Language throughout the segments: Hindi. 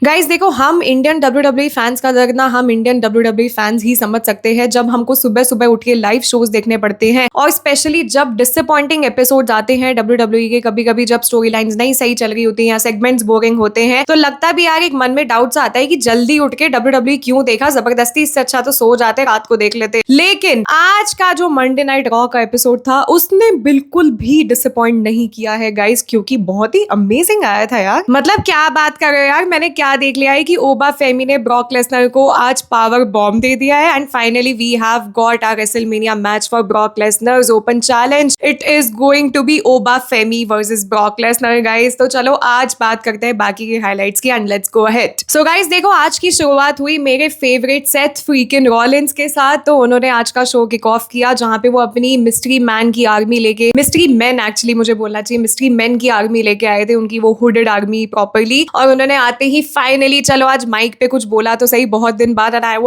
गाइस देखो, हम इंडियन डब्ल्यूडब्ल्यूई फैंस का दर्द ना हम इंडियन डब्ल्यूडब्ल्यूई फैंस ही समझ सकते हैं जब हमको सुबह सुबह उठ के लाइव शोज देखने पड़ते हैं और स्पेशली जब डिसअपॉइंटिंग एपिसोड्स आते हैं डब्ल्यूडब्ल्यूई के। कभी कभी जब स्टोरी लाइंस नहीं सही चल रही होती हैं या सेगमेंट्स बोरिंग होते हैं तो लगता भी यार एक मन में डाउट सा आता है कि जल्दी उठ के डब्ल्यूडब्ल्यूई क्यों देखा, जबरदस्ती, इससे अच्छा तो सो जाते, रात को देख लेते। लेकिन आज का जो मंडे नाइट रॉ का एपिसोड था उसने बिल्कुल भी डिसअपॉइंट नहीं किया है गाइस, क्योंकि बहुत ही अमेजिंग आया था यार। मतलब क्या बात कर रहे हो यार, मैंने क्या देख लिया है कि ओबा फेमी ने ब्रॉक लेसनर को आज पावर बॉम्ब दे दिया है and finally we have got our WrestleMania match for Brock Lesnar's open challenge. It is going to be Oba Femi versus Brock Lesnar guys. तो चलो आज बात करते हैं बाकी के हाइलाइट्स की and let's go ahead. So guys देखो, आज की शुरुआत हुई मेरे फेवरेट सेथ फ्रीकिन रॉलिंस के साथ। तो उन्होंने आज का शो किक ऑफ किया जहां पे वो अपनी मिस्ट्री मैन की आर्मी लेके, मिस्ट्री मैन एक्चुअली मुझे बोलना चाहिए, मिस्ट्री मैन की आर्मी लेके आए थे, उनकी वो हुडेड आर्मी प्रॉपरली। और उन्होंने आते ही फाइनली चलो आज माइक पे कुछ बोला तो सही, बहुत दिन बाद। And I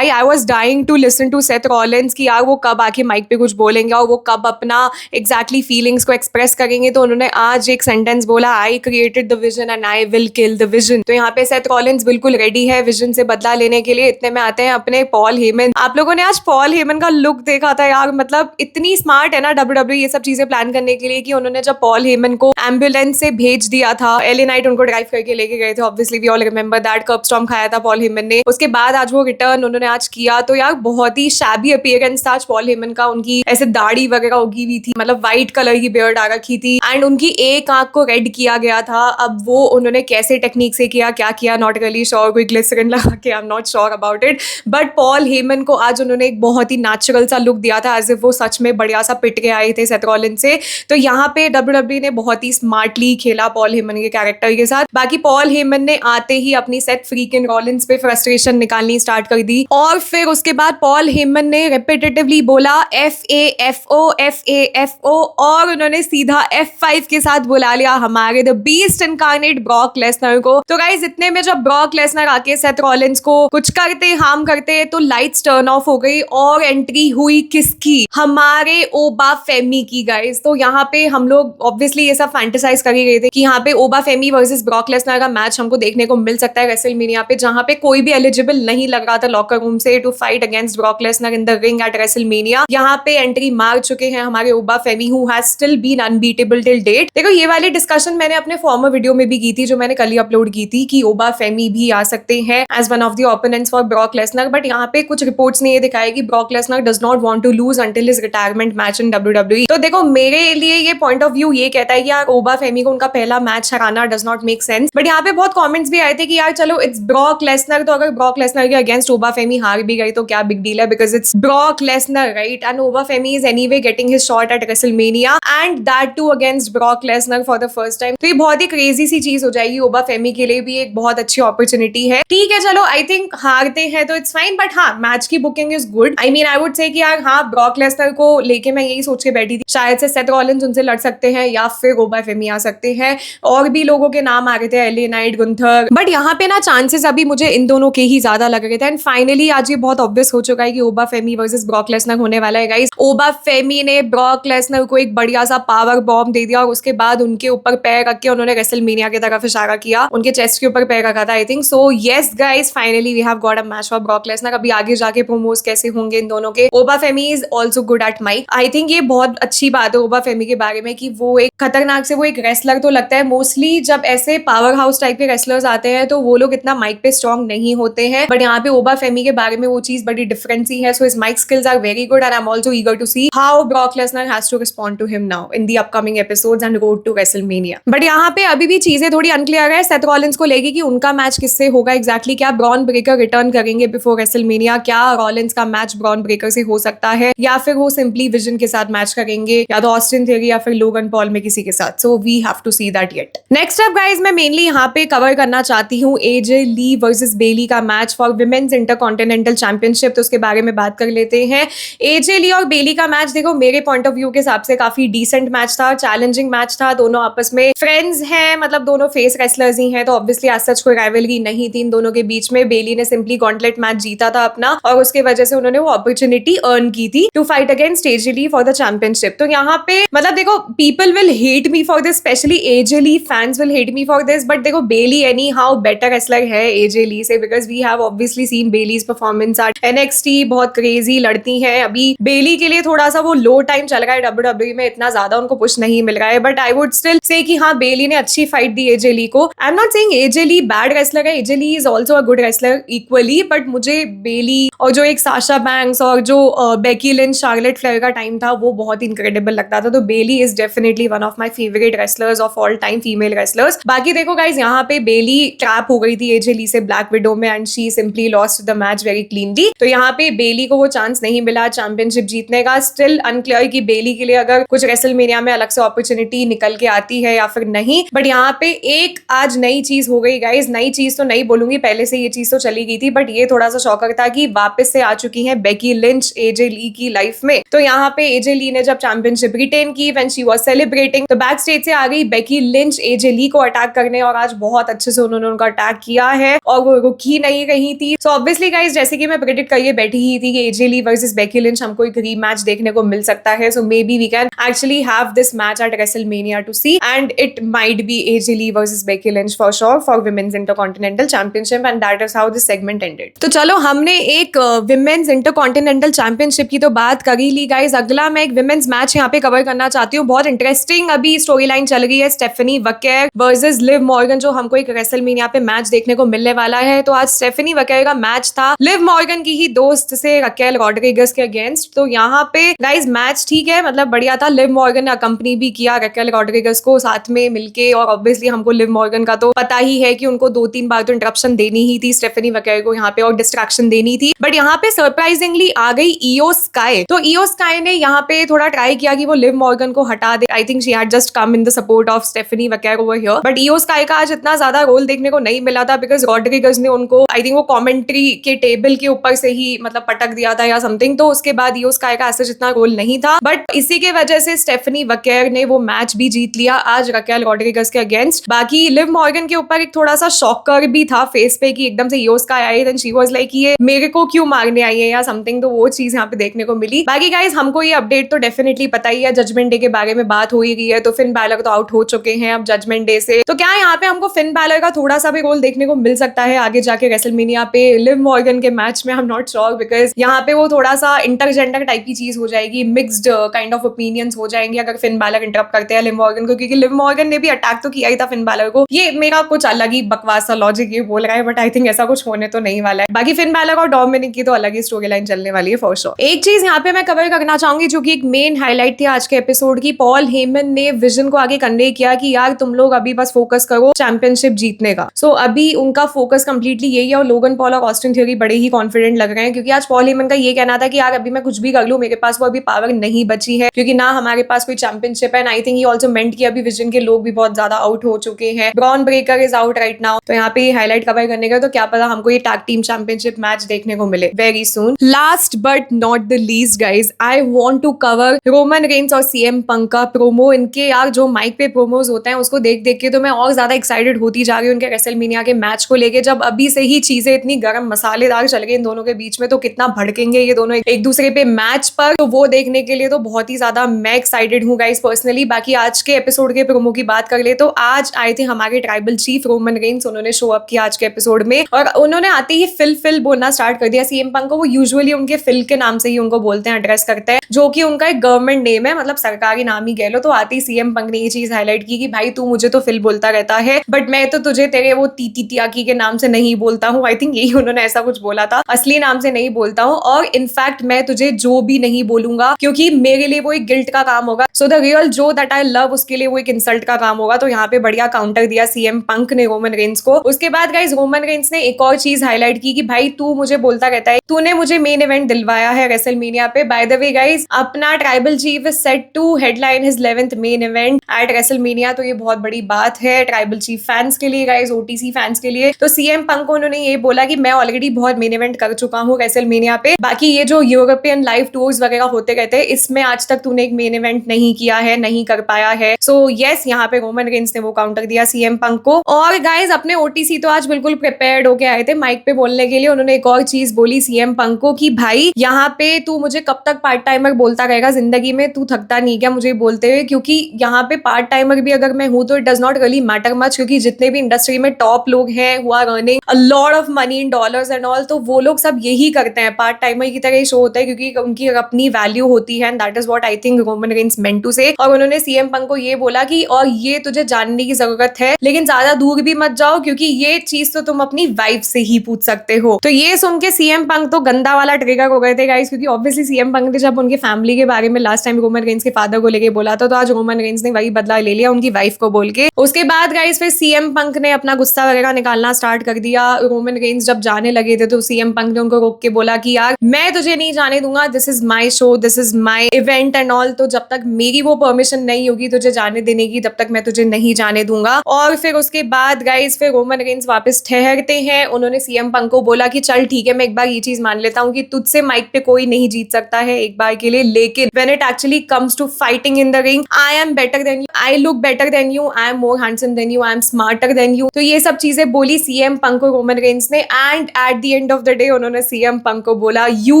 was dying to listen to Seth Rollins कि यार वो कब आके माइक पे कुछ बोलेंगे और वो कब अपना एग्जैक्टली फीलिंग्स को एक्सप्रेस करेंगे। तो उन्होंने आज एक सेंटेंस बोला, I created the vision and I will kill the vision. तो यहाँ पे सेथ रॉलिंस बिल्कुल रेडी है विजन से बदला लेने के लिए। इतने में आते हैं अपने पॉल हेमन। आप लोगों ने आज पॉल हेमन का लुक देखा था यार, मतलब इतनी स्मार्ट है ना डब्ल्यूडब्ल्यूई ये सब चीजें प्लान करने के लिए कि उन्होंने जब पॉल हेमन को एम्बुलेंस से भेज दिया था, एले नाइट उनको ड्राइव करके लेके गए थे, obviously we all remember that, curb stomp खाया था पॉल हेमन ने। उसके बाद आज वो रिटर्न उन्होंने आज किया तो यार बहुत ही शैबी अपीयरेंस था आज पॉल हेमन का। उनकी ऐसे दाढ़ी वगैरह उगी हुई थी, मतलब व्हाइट कलर की बियर्ड आ रखी थी एंड उनकी एक आंख को रेड किया गया था। अब वो उन्होंने कैसे टेक्निक से किया, क्या किया, नॉट रियली श्योर, कोई ग्लिसरीन लगा के, आई am not sure about it. But Paul Heyman को आज उन्होंने एक बहुत ही नेचुरल सा लुक दिया था, एज इफ वो सच में बढ़िया सा पिट के आए थे सेथ रॉलिंस से। तो यहाँ पे डब्ल्यूडब्ल्यूई ने बहुत ही स्मार्टली खेला पॉल हेमन के कैरेक्टर के साथ। बाकी पॉल हेमन ने आते ही अपनी सेथ फ्रीकिन रॉलिंस पे फ्रस्ट्रेशन निकालनी स्टार्ट कर दी और फिर उसके बाद पॉल हेमन ने रेपिटेटिवली बोला FAFO और उन्होंने सीधा F5 के साथ बुला लिया हमारे the beast incarnate Brock Lesnar को। तो गाइस इतने में जब ब्रॉक लेसनर आके सेथ रॉलिंस को कुछ करते, हार्म करते, तो लाइट्स टर्न ऑफ हो गई और एंट्री हुई किसकी, हमारे ओबा फेमी की गाइस। तो यहाँ पे हम लोग ऑब्वियसली ये सब फैंटेसाइज कर ही रहे थे कि यहाँ पे ओबा फेमी वर्सेस ब्रॉक लेसनर का मैच हमको देखने को मिल सकता है रेसलमेनिया पे, जहाँ पे कोई भी एलिजिबल नहीं लग रहा था लॉकर रूम से to fight against Brock Lesnar in the ring at WrestleMania. यहाँ पे एंट्री मार चुके हैं हमारे Oba Femi who has still been unbeatable till date. देखो ये वाली डिस्कशन मैंने अपने फॉर्मर वीडियो में भी की थी जो मैंने कल ही अपलोड की थी कि ओबा फेमी भी आ सकते हैं as one of the opponents for Brock Lesnar. But यहाँ पे कुछ रिपोर्ट्स ने ये दिखाया कि Brock Lesnar does not want to lose until his retirement match in WWE. तो देखो मेरे लिए ये पॉइंट ऑफ व्यू ये कहता है कि यार ओबा फेमी को उनका पहला match Hariana does not make sense. But यहाँ पे बहुत कॉमेंट्स भी आए थे कि यार चलो इट्स ब्रॉक लेसनर, तो अगर ब्रॉक लेसनर के अगेंस्ट ओबा फेमी हार भी गई तो क्या बिग डील है, because it's Brock Lesnar right and Oba Femi is anyway getting his shot at WrestleMania and that too against Brock Lesnar for the first time. तो ये बहुत ही क्रेजी सी चीज हो जाएगी, ओबा फेमी के लिए भी एक बहुत अच्छी अपॉर्चुनिटी है। ठीक है चलो, आई थिंक हारते हैं तो इट्स फाइन, बट हाँ मैच की booking is good. I mean I would say कि यार हाँ ब्रॉक लेसनर को लेके मैं यही सोच के बैठी थी शायद से सेथ रॉलिंस उनसे लड़ सकते हैं या फिर ओबा फेमी आ सकते हैं। और भी लोगों के नाम आ रहे थे, एले नाइट, गुंथर, बट यहाँ पे ना चांसेस अभी मुझे इन दोनों के ही ज्यादा लग रहे थे। एंड फाइनली आज ये बहुत ऑब्वियस हो चुका है कि ओबा फेमी वर्सेस ब्रॉक लेसनर होने वाला है गाइस। ओबा फेमी ने ब्रॉक लेसनर को एक बढ़िया सा पावर बॉम्ब दे दिया और उसके बाद उनके ऊपर पैर रख के उन्होंने रेसलमेनिया की तरफ इशारा किया, उनके चेस्ट के ऊपर पैर रखा था I think. So yes guys, finally we have got a match for Brock Lesnar. अभी आगे जाके प्रोमोज कैसे होंगे इन दोनों के। Oba Femi is also good at mic, I think ये बहुत अच्छी बात है ओबा फेमी के बारे में कि वो एक खतरनाक से वो एक रेसलर तो लगता है। मोस्टली जब ऐसे पावर हाउस टाइप के रेसलर्स आते हैं तो वो लोग इतना माइक पे स्ट्रॉन्ग नहीं होते हैं, बट यहाँ पे ओबा फेमी के बारे में वो चीज बड़ी डिफरेंट सी है। So his mic skills are very good and I am also eager to see how Brock Lesnar has to respond to him now in the upcoming episodes and road to WrestleMania. But यहाँ पे अभी भी चीजें थोड़ी अनक्लियर है सेथ रॉलिंस को लेके कि उनका मैच किससे होगा एग्जैक्टली। क्या ब्रॉन ब्रेकर रिटर्न करेंगे बिफोर रेसलमेनिया, क्या रॉलिंस का मैच ब्रॉन ब्रेकर से हो सकता है, या फिर वो सिंपली विजन के साथ मैच करेंगे, या तो ऑस्टिन थियरी या फिर लोगन पॉल में किसी के साथ। So we have to see that yet. Next up guys मैं मेनली यहाँ पे कवर करना चाहती हूँ एजे ली वर्सेस बेली का match for women's intercontinental championship. तो उसके बारे में बात कर लेते हैं। एजे ली और बेली का मैच देखो मेरे पॉइंट ऑफ व्यू के हिसाब से काफी डिसेंट मैच था, चैलेंजिंग मैच था। दोनों आपस में फ्रेंड्स हैं, मतलब दोनों फेस रेसलर्स ही हैं, तो ऑब्वियसली आज सच कोई राइवलरी नहीं थी इन दोनों के बीच में। बेली ने सिंपली गॉन्टलेट मैच जीता था अपना और उसके वजह से उन्होंने वो अपॉर्चुनिटी अर्न की थी to fight against AJ Lee for the championship. तो यहाँ पे मतलब देखो people will hate me for this, specially AJ Lee fans will hate me for this, but देखो Bayley anyhow how better wrestler है एजे ली से, because we have obviously seen Bayley's performance at NXT, बहुत क्रेजी लड़ती हैं। अभी बेली के लिए थोड़ा सा वो लो टाइम चल रहा है डब्ल्यूडब्ल्यूई में, इतना ज्यादा उनको पुश नहीं मिल रहा है, but I would still say कि हाँ बेली ने अच्छी फाइट दी एजे ली को। I am not saying AJ Lee bad wrestler है, AJ Lee is also a good wrestler equally, but मुझे बेली और जो एक साशा बैंक्स और जो बेकी लिंच शार्लेट फ्लेयर का टाइम था वो बहुत इनक्रेडिबल लगता था। तो Bayley is definitely one of my favourite wrestlers of all time, female wrestlers. बाकी देखो गाइज, यहाँ पे बेली ट्रैप हो गई थी एजे ली से ब्लैक विडो में and she simply lost the match very cleanly. तो यहाँ पे बेली को वो चांस नहीं मिला चैंपियनशिप जीतने का। स्टिल अनक्लियर कि बेली के लिए अगर कुछ रेसलमेनिया में अलग से अपॉर्चुनिटी निकल के आती है या फिर नहीं, बट यहाँ पे एक आज नई चीज हो गई गाइज। नई चीज तो नहीं बोलूंगी, पहले से ये चीज तो चली गई थी, बट ये थोड़ा सा शॉकर था कि वापस से आ चुकी है बेकी लिंच एजे ली की लाइफ में। तो यहाँ पे एजे ली ने जब चैंपियनशिप रिटेन की, व्हेन शी वाज सेलिब्रेटिंग, तो बैक स्टेज से आ गई बेकी लिंच एजे ली को अटैक करने, और आज बहुत अच्छे से उन्होंने उनका अटैक किया है और वो रुकी नहीं रही थी। सो ऑब्वियसली गाइज, जैसे कि मैं प्रेडिक्ट करिए बैठी ही थी कि AJ Lee versus Becky Lynch हमको एक रीमैच देखने को मिल सकता है। So may be we can actually have this match at WrestleMania to see, and it might be AJ Lee versus Becky Lynch for sure for women's intercontinental championship, and that is how this segment ended. तो चलो, हमने एक विमेन्स इंटरकॉन्टिनेंटल चैंपियनशिप की तो बात कर ही ली गाइज। अगला मैं एक विमेन्स मैच यहाँ पे कवर करना चाहती हूँ। बहुत इंटरेस्टिंग अभी स्टोरी लाइन चल रही है, Stephanie Vaquer versus Liv Morgan, जो हमको एक रेसलमेनिया पे मैच देखने को मिलने वाला है। तो आज स्टेफनी वकेर का मैच था लिव मॉर्गन की ही दोस्त से, रकेल रॉड्रिगस के अगेंस्ट। तो यहाँ पे गाइज मैच ठीक है, मतलब बढ़िया था। लिव मॉर्गन ने अकंपनी भी किया रकेल रॉड्रिगस को साथ में मिलके, और ऑब्वियसली हमको लिव मॉर्गन का तो पता ही है कि उनको 2-3 बार तो इंटरप्शन देनी ही थी स्टेफनी वकेर को यहाँ पे, और डिस्ट्रैक्शन देनी थी। बट यहाँ पे सरप्राइजिंगली आ गई ईओ स्काई। तो ईओ स्काई ने यहाँ पे थोड़ा ट्राई किया कि वो लिव मॉर्गन को हटा दे। I think she had just come in the support of Stephanie Vaquer over here, but IYO Sky का आज इतना ज्यादा रोल देखने को नहीं मिला था, बिकॉज रॉड्रिगस ने उनको आई थिंक वो कमेंट्री के टेबल के ऊपर से ही मतलब पटक दिया था या समथिंग। तो उसके बाद ईओ स्काई का ऐसा जितना रोल नहीं था, बट इसी के वजह से स्टेफनी वकेर ने वो मैच भी जीत लिया आज रकेल रॉड्रिगस के अगेंस्ट। बाकी लिव मॉर्गन के ऊपर एक थोड़ा सा शॉकर भी था फेस पे कि एकदम से Iyo Sky I, then she was like ये मेरे को क्यों मारने आई है या समथिंग। तो वो चीज यहाँ पे देखने को मिली। बाकी गाइज, हमको ये अपडेट तो डेफिनेटली पता ही है, जजमेंट डे के बारे में बात हो ही गई है। तो फिन बैलर तो आउट हो चुके हैं अब जजमेंट डे से। तो क्या यहाँ पे हमको फिन बैलर का थोड़ा सा भी रोल देखने को मिल सकता है आगे जाके रेसलमेनिया पे लिव मॉर्गन के मैच में? आई एम नॉट श्योर, बिकॉज यहाँ पे वो थोड़ा सा इंटरजेंडर टाइप की चीज हो जाएगी, मिक्स्ड काइंड ऑफ ओपिनियंस हो जाएंगे अगर फिन बैलर इंटरप्ट करते हैं लिव मॉर्गन को, क्योंकि लिव मॉर्गन ने भी अटैक तो किया ही था फिन बैलर को। ये मेरा कुछ अलग ही बकवास सा लॉजिक ये बोल रहा है, बट आई थिंक ऐसा कुछ होने तो नहीं वाला है। बाकी फिन बैलर और डोमिनिक की तो अलग ही स्टोरी लाइन चलने वाली है फॉर श्योर। एक चीज यहाँ पे मैं कवर करना चाहूंगी जो कि एक मेन हाईलाइट थी आज के एपिसोड की, पॉल हेमन ने विजन को आगे कन्वे किया कि यार तुम लोग अभी बस फोकस करो चैंपियनशिप जीतने का। सो अभी उनका फोकस कंप्लीटली यही है, और लोगन पॉल और ऑस्टिन थ्योरी बड़े ही कॉन्फिडेंट लग रहे हैं, क्योंकि आज पॉल हेमन का ये कहना था कि यार अभी मैं कुछ भी कर लूं, मेरे पास वो अभी पावर नहीं बची है, क्योंकि ना हमारे पास कोई चैंपियनशिप है। आई थिंक ही ऑल्सो मेंट कि अभी विजन के लोग भी बहुत ज्यादा आउट हो चुके हैं, Bron Breakker is out right now. तो यहाँ पे हाईलाइट कवर करने का, तो क्या पता हमको ये टैग टीम चैंपियनशिप मैच देखने को मिले very soon. Last but not the least guys, I want to cover Roman Reigns और सीएम पंक का प्रोमो। इनके यार जो माइक पे प्रोमोज होते हैं उसको देख देख के तो मैं और ज्यादा एक्साइटेड होती जा रही हूँ उनके रेसलमेनिया के मैच को लेके। जब अभी से ही चीजें इतनी गर्म मसालेदार चल गई इन दोनों के बीच में, तो कितना भड़केंगे ये दोनों एक दूसरे पे मैच पर, तो वो देखने के लिए तो बहुत ही ज्यादा मैं एक्साइटेड हूँ गाइज पर्सनली। बाकी आज के एपिसोड के प्रोमो की बात कर ले तो आज आए थे हमारे ट्राइबल चीफ रोमन रेंस, उन्होंने शो अप किया आज के एपिसोड में, और उन्होंने आते ही फिल बोलना स्टार्ट कर दिया सीएम पंक को। वो यूजुअली उनके फिल के नाम से ही उनको बोलते हैं, एड्रेस करते हैं, जो कि उनका एक गवर्नमेंट नेम है, मतलब सरकारी नाम ही कह लो। तो आते ही सीएम पंक ने ये चीज हाईलाइट की कि भाई तू मुझे तो फिल बोलता रहता है, बट मैं तो तुझे तेरे वो टीटी तियाकी के नाम से नहीं बोलता हूँ। आई थिंक यही उन्होंने ऐसा कुछ बोला था, असली नाम से नहीं बोलता हूँ, और इनफैक्ट मैं तुझे जो भी नहीं बोलूंगा क्योंकि मेरे लिए वो एक गिल्ट का काम होगा। सो द रियल जो दैट आई लव उसके लिए वो एक इंसल्ट का काम होगा। तो यहाँ पे बढ़िया काउंटर दिया सीएम पंक ने रोमन रेंस को। उसके बाद गाइस रोमन रेंस ने एक और चीज हाईलाइट की कि भाई तू मुझे बोलता रहता है, तूने मुझे मेन इवेंट दिलवाया है रेसलमेनिया पे। बाय द वे गाइस, अपना tribal chief is set to headline his 11th main event at WrestleMania. तो ये बहुत बड़ी बात है ट्राइबल चीफ फैंस के लिए गाइस, ओटीसी फैंस के लिए। तो सीएम पंक को उन्होंने ये बोला कि मैं ऑलरेडी बहुत मेन इवेंट कर चुका हूँ रेसलमेनिया पे, बाकी ये जो यूरोपियन लाइव टूर्स वगैरह होते रहते हैं इसमें आज तक तूने एक मेन इवेंट नहीं किया है, नहीं कर पाया है। सो यस, यहाँ पे रोमन रेंस ने वो काउंटर दिया सीएम पंक को। और गाइस अपने ओटीसी तो आज बिल्कुल प्रिपेयर्ड होके आए थे माइक पे बोलने के लिए। उन्होंने एक और चीज बोली सीएम पंक को कि भाई यहाँ पे तू मुझे कब तक पार्ट टाइमर बोलता रहेगा, जिंदगी में तू थकता नहीं क्या मुझे बोलते हुए? क्योंकि यहाँ पे पार्ट टाइमर भी अगर मैं हूं तो it does not really matter much, क्योंकि जितने भी इंडस्ट्री में टॉप लोग हैं who are earning a lot of money in dollars and all, तो वो लोग सब यही करते हैं, पार्ट टाइमर की तरह ही शो होता है क्योंकि उनकी अपनी वैल्यू होती है, and that is what I think Roman Reigns meant to say. और उन्होंने सीएम पंक को ये बोला कि और ये तुझे जानने की जरूरत है, लेकिन ज्यादा दूर भी मत जाओ क्योंकि ये चीज तो तुम अपनी वाइफ से ही पूछ सकते हो। तो ये सुन के सीएम पंक तो गंदा वाला ट्रिगर हो गए थे गाइस, क्योंकि ऑब्वियसली सीएम पंक ने जब उनके फैमिली के बारे में लास्ट टाइम रोमन रेंस के फादर को लेके बोला था, तो आज रोमन रेंस ने वही बदला ले लिया उनकी वाइफ को बोल के। उसके बाद गाइस फिर सीएम पंक ने अपना गुस्सा वगैरह निकालना स्टार्ट कर दिया। रोमन रेंस जब जाने लगे थे तो सीएम पंक ने उनको रोक के बोला कि यार मैं तुझे नहीं जाने दूंगा, this is my show, this is my event and all, तो जब तक मेरी वो परमिशन नहीं होगी तुझे जाने देने की तब तक मैं तुझे नहीं जाने दूंगा। और फिर उसके बाद गाइस फिर रोमन रेंस वापस ठहरते हैं। उन्होंने सीएम पंक को बोला कि चल ठीक है, मैं एक बार ये चीज मान लेता हूँ कि तुझसे माइक पे कोई नहीं जीत सकता है एक बार के लिए, लेकिन when it actually comes to fighting in the ring, I am better than you, I look better than you, I am more handsome than you, I am smarter than you. तो ये सब चीजें बोली सीएम पंक को रोमन रेंस ने, and at the end of the day उन्होंने सीएम पंक को बोला you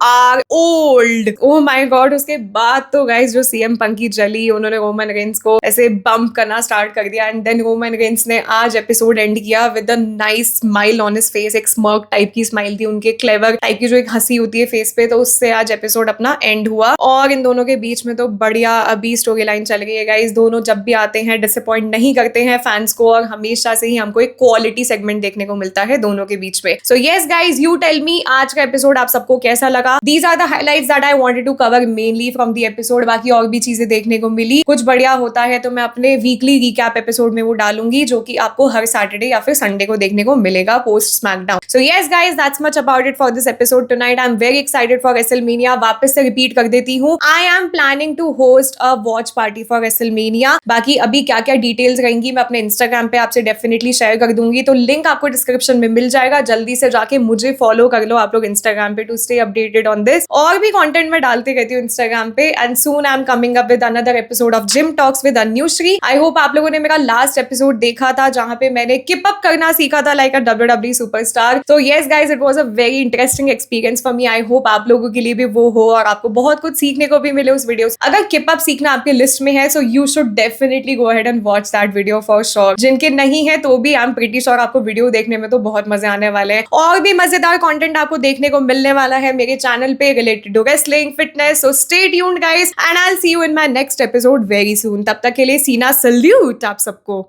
are old. Oh my God. उसके बाद तो गाइस जो सीएम पंक की जली, उन्होंने रोमन रेंस को ऐसे बम्प करना स्टार्ट कर दिया, एंड देन रोमन रेंस ने आज एपिसोड एंड किया with a nice smile on his face, एक स्मर्क टाइप की स्माइल थी उनके, क्लेवर टाइप की जो एक हंसी होती है फेस पे, तो उससे आज एपिसोड अपना एंड हुआ। और इन दोनों के बीच में तो बढ़िया अभी स्टोरी लाइन चल रही है गाइस। दोनों जब भी आते हैं डिसअपॉइंट नहीं करते हैं फैंस को, और हमेशा से ही हमको एक क्वालिटी सेगमेंट देखने को मिलता है दोनों के बीच में। So yes guys, you tell me आज का एपिसोड आप सबको कैसा लगा। These are the highlights that I wanted to cover mainly from the episode. बाकी और भी चीजें देखने को मिली, कुछ बढ़िया होता है तो मैं अपने वीकली रिकैप एपिसोड में वो डालूंगी, जो कि आपको हर सैटरडे या फिर संडे को देखने को मिलेगा post SmackDown. So yes guys, that's much about it for this episode tonight. I am very excited for WrestleMania. वापस से रिपीट कर देती हूँ, I am planning to host a watch party for WrestleMania. बाकी अभी क्या क्या डिटेल्स रहेंगी मैं अपने इंस्टाग्राम पे आपसे डेफिनेटली शेयर कर दूंगी, तो लिंक आपको डिस्क्रिप्शन में मिल जाएगा। जल्दी से जाके मुझे फॉलो कर लो आप लोग इंस्टाग्राम पे to stay updated on this. और भी कंटेंट मैं डालती रहती हूँ इंस्टाग्राम पे, and soon I am coming up with another episode of gym talks with Anushree. I hope आप लोगों ने मेरा लास्ट एपिसोड देखा था जहां पे मैंने किप अप करना सीखा था लाइक अ WWE सुपरस्टार। तो yes guys, it was a very interesting experience for me. I hope आप लोगों के लिए भी वो हो और आपको बहुत कुछ सीखने को भी मिले उस वीडियो से। अगर किप अप सीखना आपके लिस्ट में है so you should definitely go ahead and watch that video for sure. जिनके नहीं है तो भी आई एम प्रीटी श्योर आपको वीडियो देखने में तो बहुत मजे आने वाले हैं। और भी मजेदार कंटेंट आपको देखने को मिलने वाला है मेरे चैनल पे related to wrestling, fitness. So stay tuned guys, and I will see you in my next episode very soon. तब तक के लिए सीना सल्यूट आप सबको।